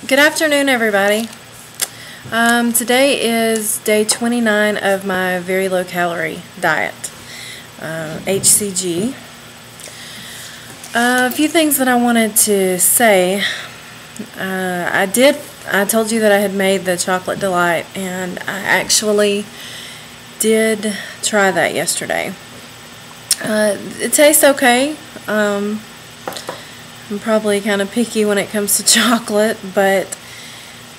Good afternoon, everybody. Today is day 29 of my very low calorie diet, HCG. A few things that I wanted to say. I told you that I had made the chocolate delight, and I actually did try that yesterday. It tastes okay. I'm probably kind of picky when it comes to chocolate, but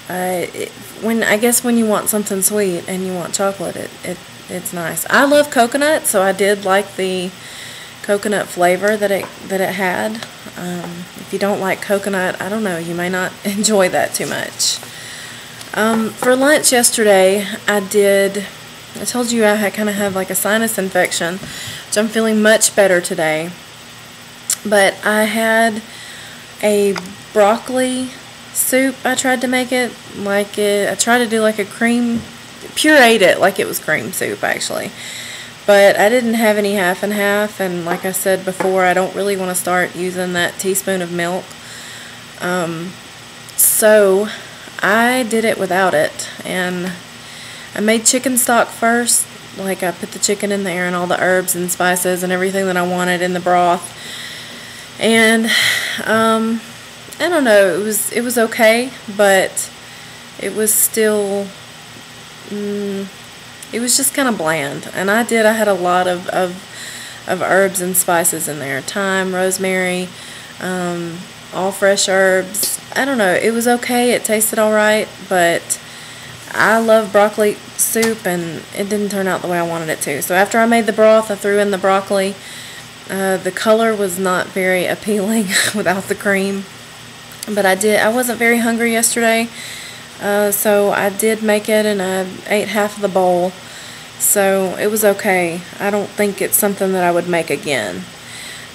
I guess when you want something sweet and you want chocolate, it's nice. I love coconut, so I did like the coconut flavor that it had. If you don't like coconut, I don't know, you may not enjoy that too much. For lunch yesterday, I told you I kind of have like a sinus infection, which I'm feeling much better today. But I had a broccoli soup. I tried to make it like I tried to do like a pureed it like it was cream soup actually. But I didn't have any half and half, and like I said before, I don't really want to start using that teaspoon of milk. So I did it without it, and I made chicken stock first. Like I put the chicken in there and all the herbs and spices and everything that I wanted in the broth. And I don't know, it was okay, but it was still it was just kind of bland. And I had a lot of herbs and spices in there. Thyme, rosemary, all fresh herbs. I don't know, it was okay, it tasted alright, but I love broccoli soup and it didn't turn out the way I wanted it to. So after I made the broth, I threw in the broccoli. The color was not very appealing without the cream, but I wasn't very hungry yesterday, so I did make it, and I ate half of the bowl, so it was okay. I don't think it's something that I would make again.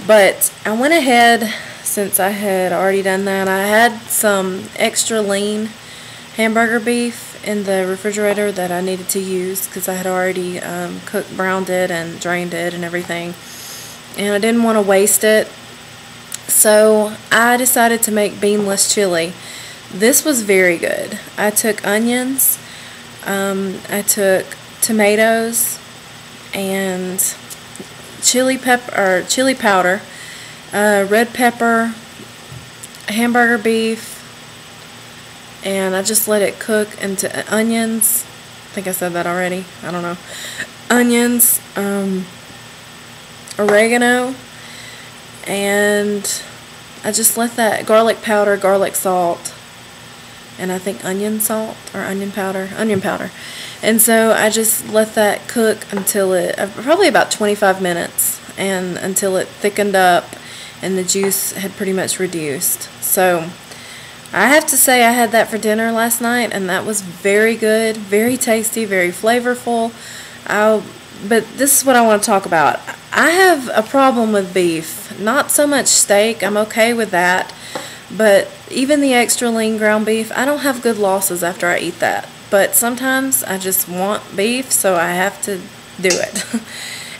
But I went ahead, since I had already done that, I had some extra lean hamburger beef in the refrigerator that I needed to use because I had already browned it and drained it and everything. And I didn't want to waste it, so I decided to make beanless chili. This was very good. I took onions, I took tomatoes, and chili powder, red pepper, hamburger beef, and I just let it cook into onions. I think I said that already. I don't know. Onions, oregano, and I just let that garlic powder, garlic salt, and I think onion salt or onion powder, and so I just let that cook until probably about 25 minutes, and until it thickened up and the juice had pretty much reduced. So I have to say I had that for dinner last night, and that was very good, very tasty, very flavorful. But this is what I want to talk about. I have a problem with beef. Not so much steak. I'm okay with that. But even the extra lean ground beef, I don't have good losses after I eat that. But sometimes I just want beef, so I have to do it.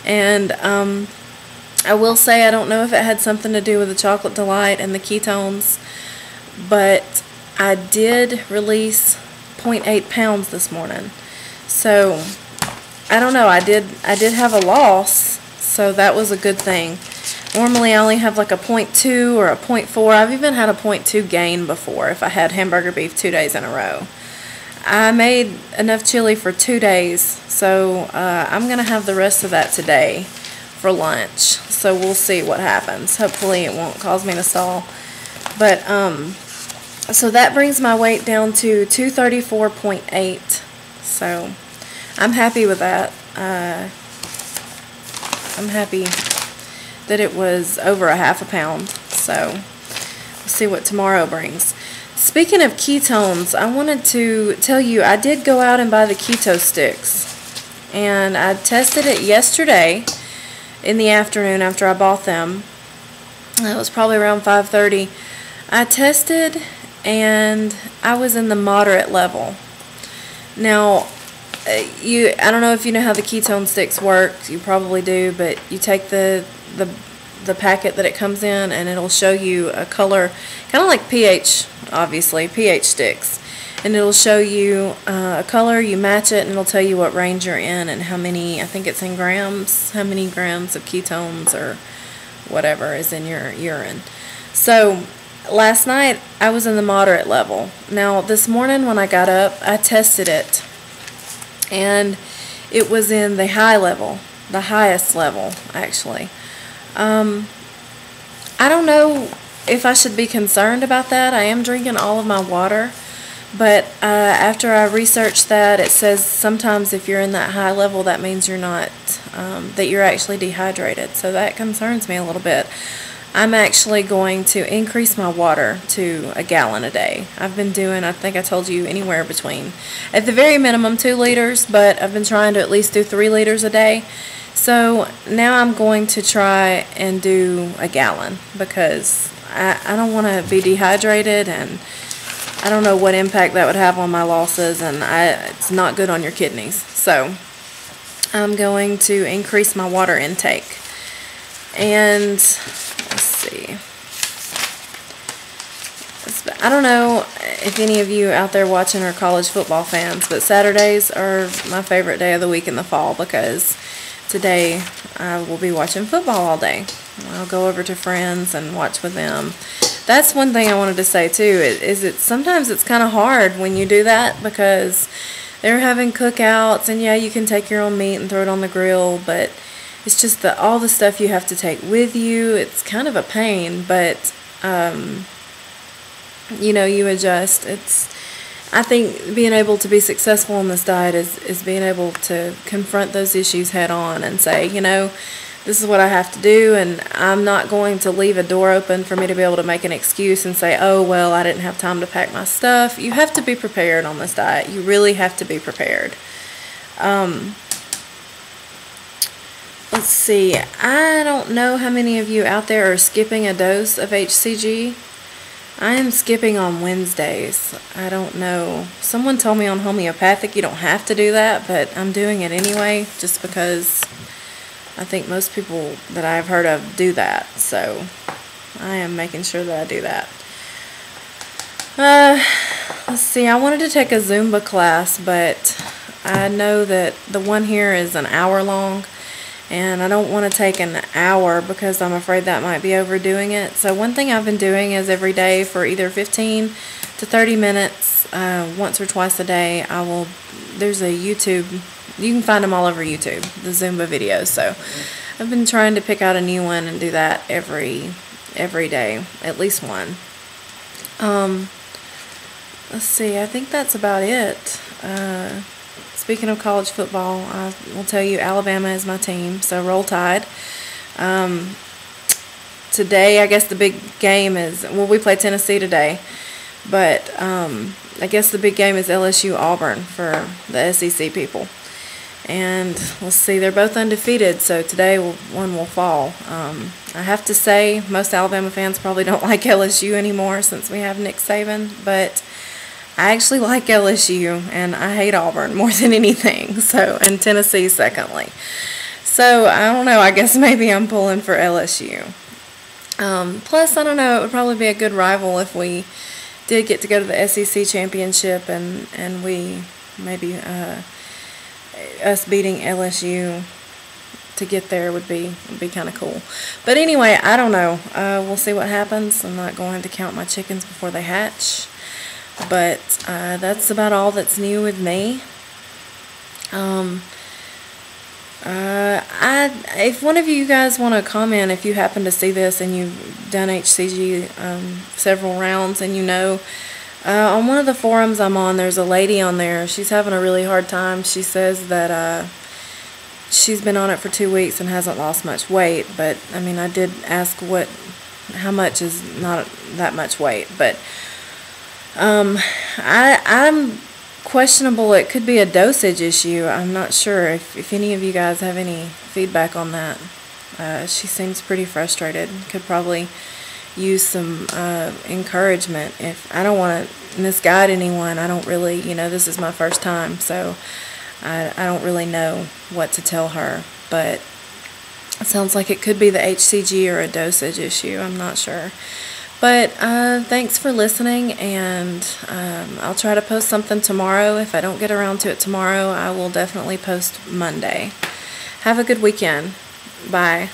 And I will say I don't know if it had something to do with the chocolate delight and the ketones, but I did release 0.8 pounds this morning. So I don't know, I did have a loss, so that was a good thing. Normally I only have like a 0.2 or a 0.4. I've even had a 0.2 gain before if I had hamburger beef 2 days in a row. I made enough chili for 2 days, so I'm going to have the rest of that today for lunch. So we'll see what happens. Hopefully it won't cause me to stall. But so that brings my weight down to 234.8. So I'm happy with that. I'm happy that it was over a half a pound. So we'll see what tomorrow brings. Speaking of ketones, I wanted to tell you I did go out and buy the Ketostix. And I tested it yesterday in the afternoon after I bought them. It was probably around 5:30. I tested and I was in the moderate level. Now, I don't know if you know how the ketone sticks work. You probably do, but you take the packet that it comes in, and it'll show you a color, kind of like pH obviously, Phtix. And it'll show you a color, you match it, and it'll tell you what range you're in and how many, I think it's in grams, how many grams of ketones or whatever is in your urine. So last night I was in the moderate level. Now this morning when I got up, I tested it, and it was in the high level, the highest level actually. I don't know if I should be concerned about that. I am drinking all of my water, but after I researched that, it says sometimes if you're in that high level, that means you're not, that you're actually dehydrated. So that concerns me a little bit. I'm actually going to increase my water to 1 gallon a day. I've been doing, I think I told you, anywhere between, at the very minimum, 2 liters, but I've been trying to at least do 3 liters a day. So now I'm going to try and do 1 gallon because I don't want to be dehydrated, and I don't know what impact that would have on my losses, and it's not good on your kidneys. So I'm going to increase my water intake. And let's see. I don't know if any of you out there watching are college football fans, but Saturdays are my favorite day of the week in the fall because today I will be watching football all day. I'll go over to friends and watch with them. That's one thing I wanted to say too, is it sometimes it's kind of hard when you do that because they're having cookouts, and yeah, you can take your own meat and throw it on the grill, but it's just all the stuff you have to take with you. It's kind of a pain, but you know, you adjust. I think being able to be successful in this diet is being able to confront those issues head on and say, you know, this is what I have to do, and I'm not going to leave a door open for me to be able to make an excuse and say, oh, well, I didn't have time to pack my stuff. You have to be prepared on this diet. You really have to be prepared. Let's see. I don't know how many of you out there are skipping a dose of HCG. I am skipping on Wednesdays. I don't know. Someone told me on homeopathic you don't have to do that, but I'm doing it anyway just because I think most people that I've heard of do that. So I am making sure that I do that. Let's see. I wanted to take a Zumba class, but I know that the one here is an hour long, and I don't want to take an hour because I'm afraid that might be overdoing it. So one thing I've been doing is every day for either 15 to 30 minutes, once or twice a day, there's a YouTube, you can find them all over YouTube, the Zumba videos. So I've been trying to pick out a new one and do that every day, at least one. Let's see, I think that's about it. Speaking of college football, I will tell you Alabama is my team, so roll Tide. Today, I guess the big game is, well, we play Tennessee today, but I guess the big game is LSU-Auburn for the SEC people. And let's see, they're both undefeated, so today one will fall. I have to say, most Alabama fans probably don't like LSU anymore since we have Nick Saban, but I actually like LSU, and I hate Auburn more than anything, so, and Tennessee secondly. So, I don't know, I guess maybe I'm pulling for LSU. Plus, I don't know, it would probably be a good rival if we did get to go to the SEC championship, and we maybe us beating LSU to get there would be kind of cool. But anyway, I don't know. We'll see what happens. I'm not going to count my chickens before they hatch. But that's about all that's new with me. If one of you guys want to comment, if you happen to see this and you've done HCG several rounds and you know, on one of the forums I'm on, there's a lady on there. She's having a really hard time. She says that she's been on it for 2 weeks and hasn't lost much weight. But, I mean, I did ask how much is not that much weight. But I'm questionable. It could be a dosage issue. I'm not sure if any of you guys have any feedback on that. She seems pretty frustrated. Could probably use some encouragement. If I don't want to misguide anyone, I don't really, this is my first time, so I don't really know what to tell her. But it sounds like it could be the HCG or a dosage issue. I'm not sure. But thanks for listening, and I'll try to post something tomorrow. If I don't get around to it tomorrow, I will definitely post Monday. Have a good weekend. Bye.